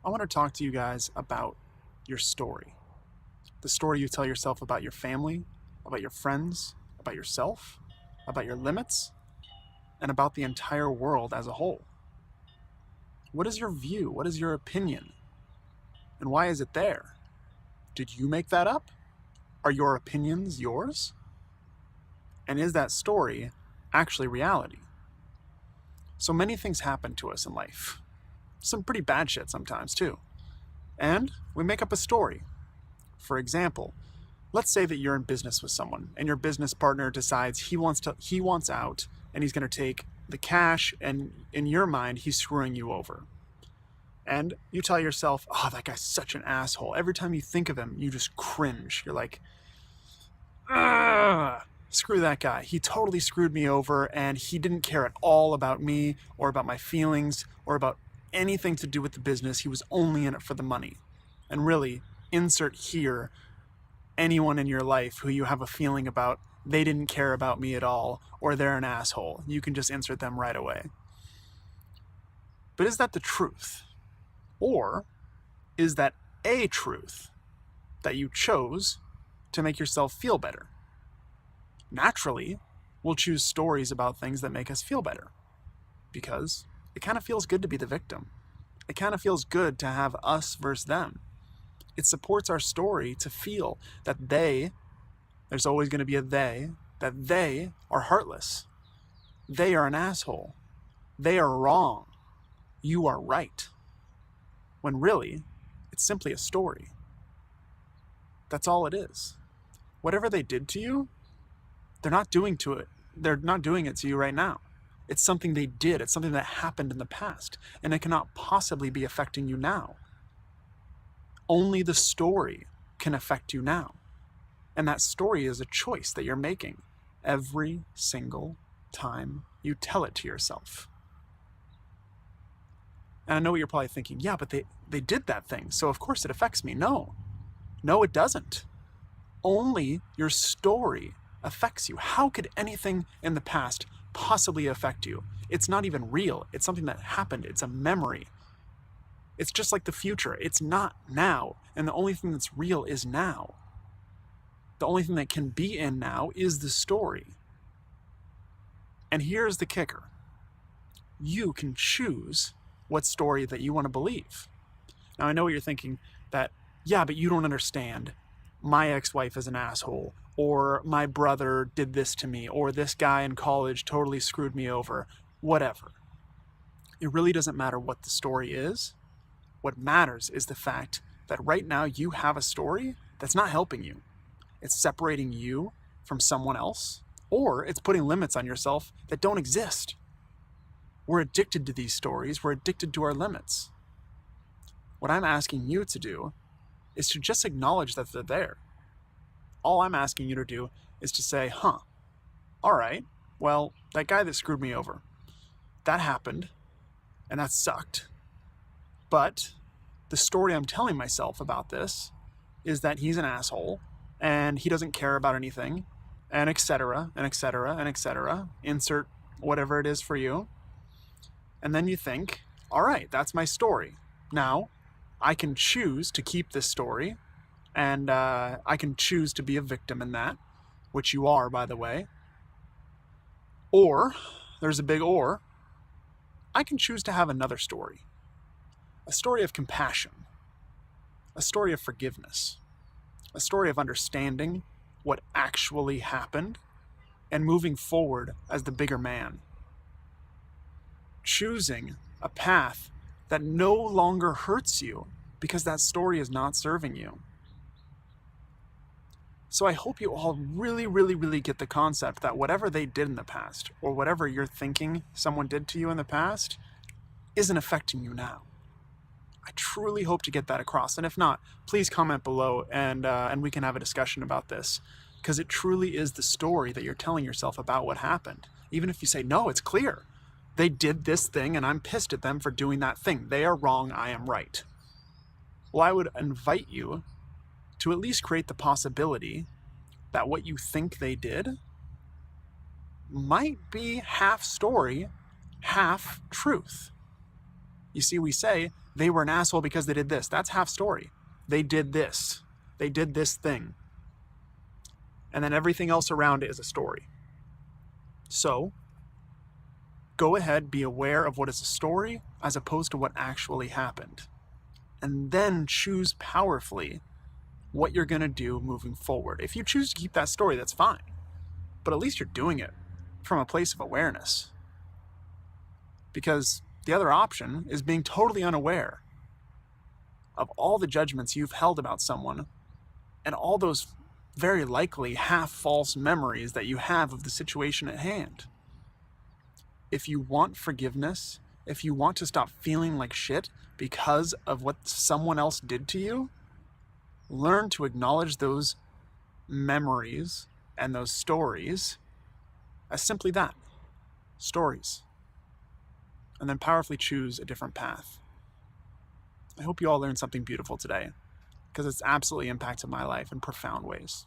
I want to talk to you guys about your story. The story you tell yourself about your family, about your friends, about yourself, about your limits, and about the entire world as a whole. What is your view? What is your opinion? And why is it there? Did you make that up? Are your opinions yours? And is that story actually reality? So many things happen to us in life. Some pretty bad shit sometimes, too. And we make up a story. For example, let's say that you're in business with someone and your business partner decides he wants out and he's going to take the cash, and in your mind he's screwing you over. And you tell yourself, "Oh, that guy's such an asshole." Every time you think of him, you just cringe. You're like, "Ugh, screw that guy. He totally screwed me over and he didn't care at all about me or about my feelings or about anything to do with the business. He was only in it for the money." And really, insert here anyone in your life who you have a feeling about they didn't care about me at all or they're an asshole. You can just insert them right away. But is that the truth? Or is that a truth that you chose to make yourself feel better? Naturally, we'll choose stories about things that make us feel better because it kind of feels good to be the victim. It kind of feels good to have us versus them. It supports our story to feel that there's always going to be a that they are heartless. They are an asshole. They are wrong. You are right. When really, it's simply a story. That's all it is. Whatever they did to you, they're not doing it to you right now. It's something they did. It's something that happened in the past, and it cannot possibly be affecting you now. Only the story can affect you now. And that story is a choice that you're making every single time you tell it to yourself. And I know what you're probably thinking, yeah, but they did that thing, so of course it affects me. No, it doesn't. Only your story affects you. How could anything in the past possibly affect you? It's not even real. It's something that happened. It's a memory. It's just like the future. It's not now. And the only thing that's real is now. The only thing that can be in now is the story. And here's the kicker. You can choose what story that you want to believe. Now, I know what you're thinking, that, yeah, but you don't understand. My ex-wife is an asshole, or my brother did this to me, or this guy in college totally screwed me over, whatever. It really doesn't matter what the story is. What matters is the fact that right now you have a story that's not helping you. It's separating you from someone else, or it's putting limits on yourself that don't exist. We're addicted to these stories. We're addicted to our limits. What I'm asking you to do is to just acknowledge that they're there. All I'm asking you to do is to say, all right, well, that guy that screwed me over, that happened, and that sucked. But the story I'm telling myself about this is that he's an asshole, and he doesn't care about anything, and etc., and etc., and etc. Insert whatever it is for you. And then you think, all right, that's my story. Now, I can choose to keep this story, and I can choose to be a victim in that, which you are, by the way. Or, there's a big or, I can choose to have another story. A story of compassion. A story of forgiveness. A story of understanding what actually happened and moving forward as the bigger man. Choosing a path that no longer hurts you because that story is not serving you. So I hope you all really, really, really get the concept that whatever they did in the past, or whatever you're thinking someone did to you in the past, isn't affecting you now. I truly hope to get that across. And if not, please comment below and we can have a discussion about this. Because it truly is the story that you're telling yourself about what happened. Even if you say, no, it's clear. They did this thing and I'm pissed at them for doing that thing. They are wrong, I am right. Well, I would invite you to at least create the possibility that what you think they did might be half story, half truth. You see, we say they were an asshole because they did this. That's half story. They did this. They did this thing. And then everything else around it is a story. So, go ahead, be aware of what is a story as opposed to what actually happened. And then choose powerfully what you're going to do moving forward. If you choose to keep that story, that's fine. But at least you're doing it from a place of awareness. Because the other option is being totally unaware of all the judgments you've held about someone and all those very likely half-false memories that you have of the situation at hand. If you want forgiveness, if you want to stop feeling like shit because of what someone else did to you, learn to acknowledge those memories and those stories as simply that, stories. And then powerfully choose a different path. I hope you all learned something beautiful today, because it's absolutely impacted my life in profound ways.